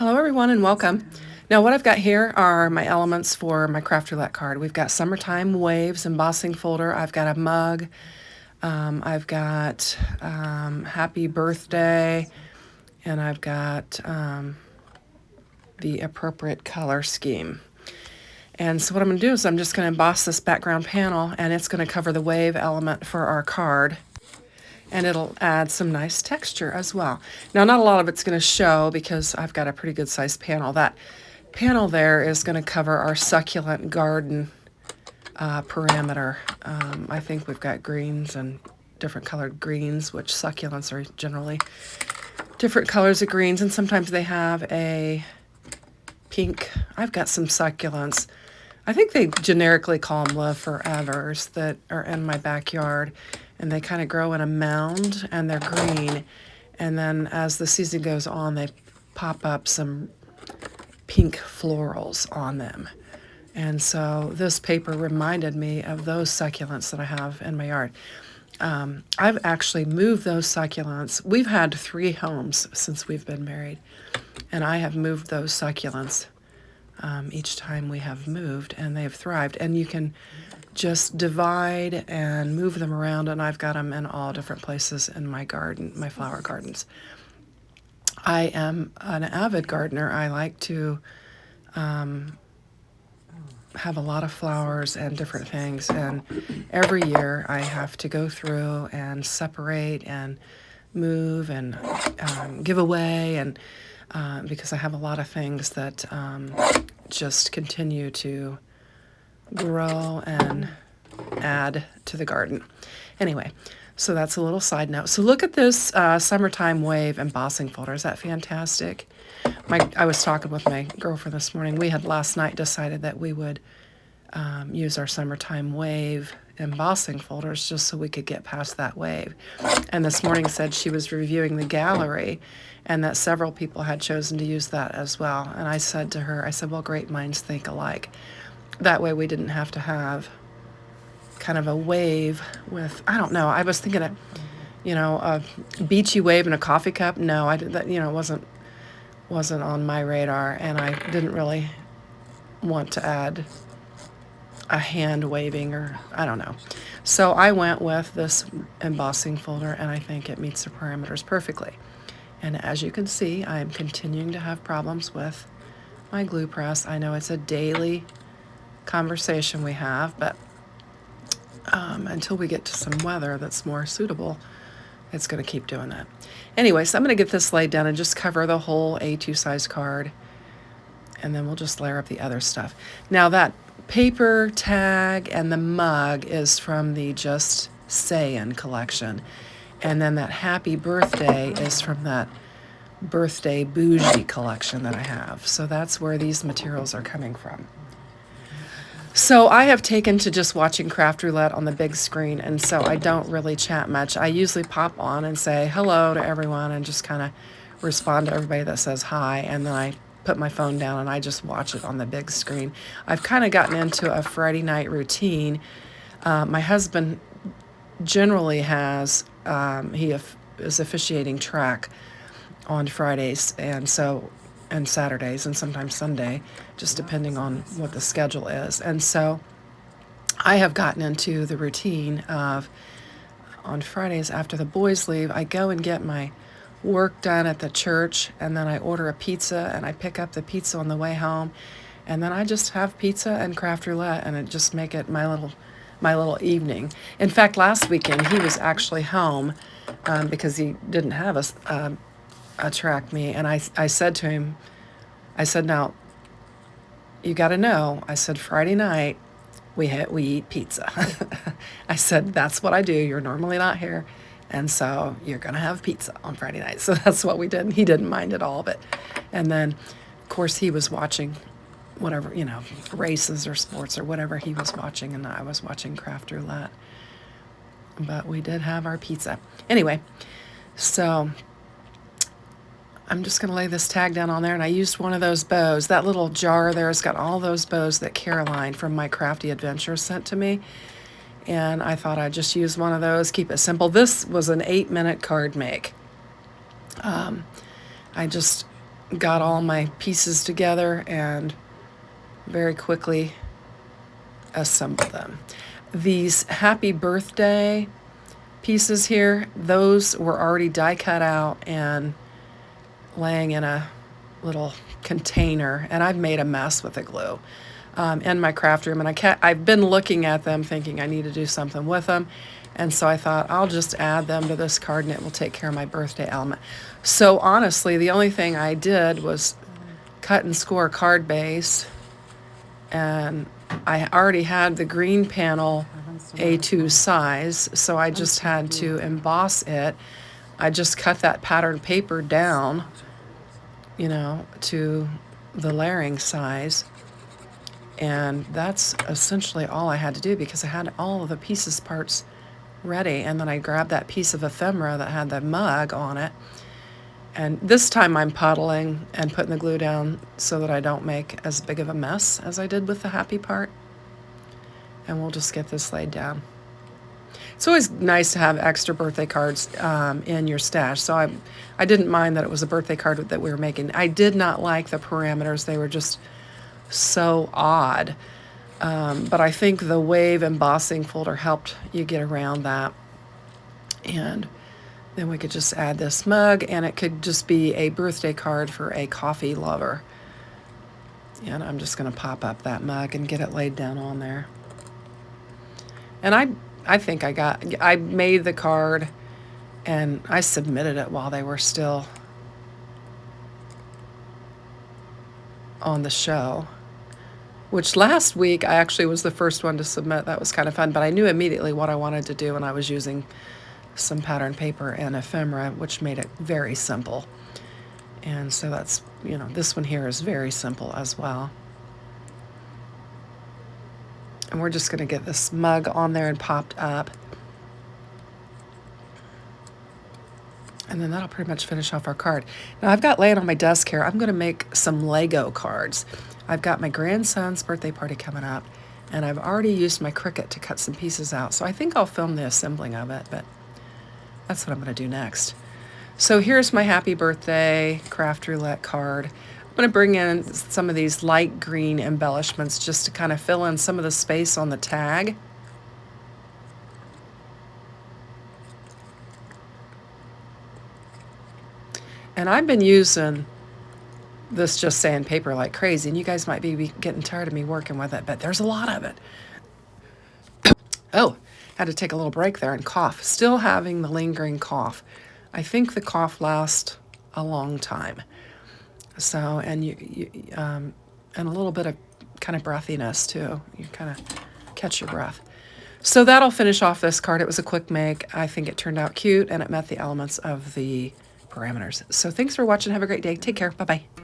Hello everyone and welcome. Now what I've got here are my elements for my craft roulette card. We've got Summertime Waves embossing folder. I've got a mug. I've got Happy Birthday, and I've got the appropriate color scheme. And so what I'm going to do is I'm just going to emboss this background panel, and it's going to cover the wave element for our card. And it'll add some nice texture as well. Now, not a lot of it's going to show because I've got a pretty good sized panel. That panel there is going to cover our succulent garden parameter. I think we've got greens and different colored greens, which succulents are generally different colors of greens, and sometimes they have a pink. I've got some succulents. I think they generically call them Love Forevers that are in my backyard, and they kind of grow in a mound, and they're green. And then as the season goes on, they pop up some pink florals on them. And so this paper reminded me of those succulents that I have in my yard. I've actually moved those succulents. We've had 3 homes since we've been married, and I have moved those succulents each time we have moved, and they have thrived. And you can just divide and move them around, and I've got them in all different places in my garden, my flower gardens. I am an avid gardener. I like to have a lot of flowers and different things, and every year I have to go through and separate and move and give away, and because I have a lot of things that just continue to grow and add to the garden. Anyway, so that's a little side note. So look at this Summertime Wave embossing folder. Is that fantastic? I was talking with my girlfriend this morning. We had last night decided that we would use our Summertime Wave embossing folders just so we could get past that wave. And this morning said she was reviewing the gallery and that several people had chosen to use that as well. And I said to her, I said, well, great minds think alike. That way we didn't have to have kind of a wave with, I don't know, I was thinking of, a beachy wave in a coffee cup. No, I did that, wasn't on my radar, and I didn't really want to add a hand waving, or I don't know. So I went with this embossing folder, and I think it meets the parameters perfectly. And as you can see, I'm continuing to have problems with my glue press. I know it's a daily conversation we have, but until we get to some weather that's more suitable, it's going to keep doing that. Anyway, so I'm going to get this laid down and just cover the whole A2 size card, and then we'll just layer up the other stuff. Now that paper tag and the mug is from the Just Sayin' collection, and then that Happy Birthday is from that Birthday Bougie collection that I have. So that's where these materials are coming from. So I have taken to just watching Craft Roulette on the big screen, and so I don't really chat much. I usually pop on and say hello to everyone and just kind of respond to everybody that says hi, and then I put my phone down and I just watch it on the big screen. I've kind of gotten into a Friday night routine. My husband generally has, is officiating track on Fridays, and Saturdays, and sometimes Sunday, just depending on what the schedule is. And so I have gotten into the routine of, on Fridays after the boys leave, I go and get my work done at the church, and then I order a pizza, and I pick up the pizza on the way home, and then I just have pizza and Craft Roulette, and it just make it my little evening. In fact, last weekend he was actually home because he didn't have a track meet, and I said to him, I said, now, you got to know, I said, Friday night, we eat pizza. I said, that's what I do. You're normally not here, and so you're going to have pizza on Friday night. So that's what we did, and he didn't mind at all. And then, of course, he was watching whatever, races or sports or whatever he was watching, and I was watching Craft Roulette. But we did have our pizza. Anyway, so I'm just going to lay this tag down on there, and I used one of those bows. That little jar there has got all those bows that Caroline from My Crafty Adventures sent to me, and I thought I'd just use one of those, keep it simple. This was an 8-minute card make. I just got all my pieces together and very quickly assembled them. These happy birthday pieces here, those were already die cut out and laying in a little container, and I've made a mess with the glue in my craft room, and I've been looking at them thinking I need to do something with them, and so I thought I'll just add them to this card and it will take care of my birthday element. So honestly, the only thing I did was cut and score a card base, and I already had the green panel A2 size, so I just had to emboss it. I just cut that pattern paper down, you know, to the layering size, and that's essentially all I had to do because I had all of the pieces parts ready. And then I grabbed that piece of ephemera that had the mug on it, and this time I'm puddling and putting the glue down so that I don't make as big of a mess as I did with the happy part. And we'll just get this laid down. It's always nice to have extra birthday cards in your stash. So I didn't mind that it was a birthday card that we were making. I did not like the parameters. They were just so odd. But I think the wave embossing folder helped you get around that. And then we could just add this mug, and it could just be a birthday card for a coffee lover. And I'm just going to pop up that mug and get it laid down on there. And I think I made the card and I submitted it while they were still on the show, which last week I actually was the first one to submit. That was kind of fun, but I knew immediately what I wanted to do, and I was using some pattern paper and ephemera, which made it very simple. And so that's, you know, this one here is very simple as well. And we're just going to get this mug on there and popped up. And then that'll pretty much finish off our card. Now I've got laying on my desk here, I'm going to make some Lego cards. I've got my grandson's birthday party coming up, and I've already used my Cricut to cut some pieces out. So I think I'll film the assembling of it, but that's what I'm going to do next. So here's my happy birthday craft roulette card. I'm going to bring in some of these light green embellishments just to kind of fill in some of the space on the tag. And I've been using this just sandpaper like crazy, and you guys might be getting tired of me working with it, but there's a lot of it. Oh, had to take a little break there and cough. Still having the lingering cough. I think the cough lasts a long time. So, and and a little bit of kind of breathiness too. You kind of catch your breath. So that'll finish off this card. It was a quick make. I think it turned out cute, and it met the elements of the parameters. So thanks for watching. Have a great day. Take care. Bye-bye.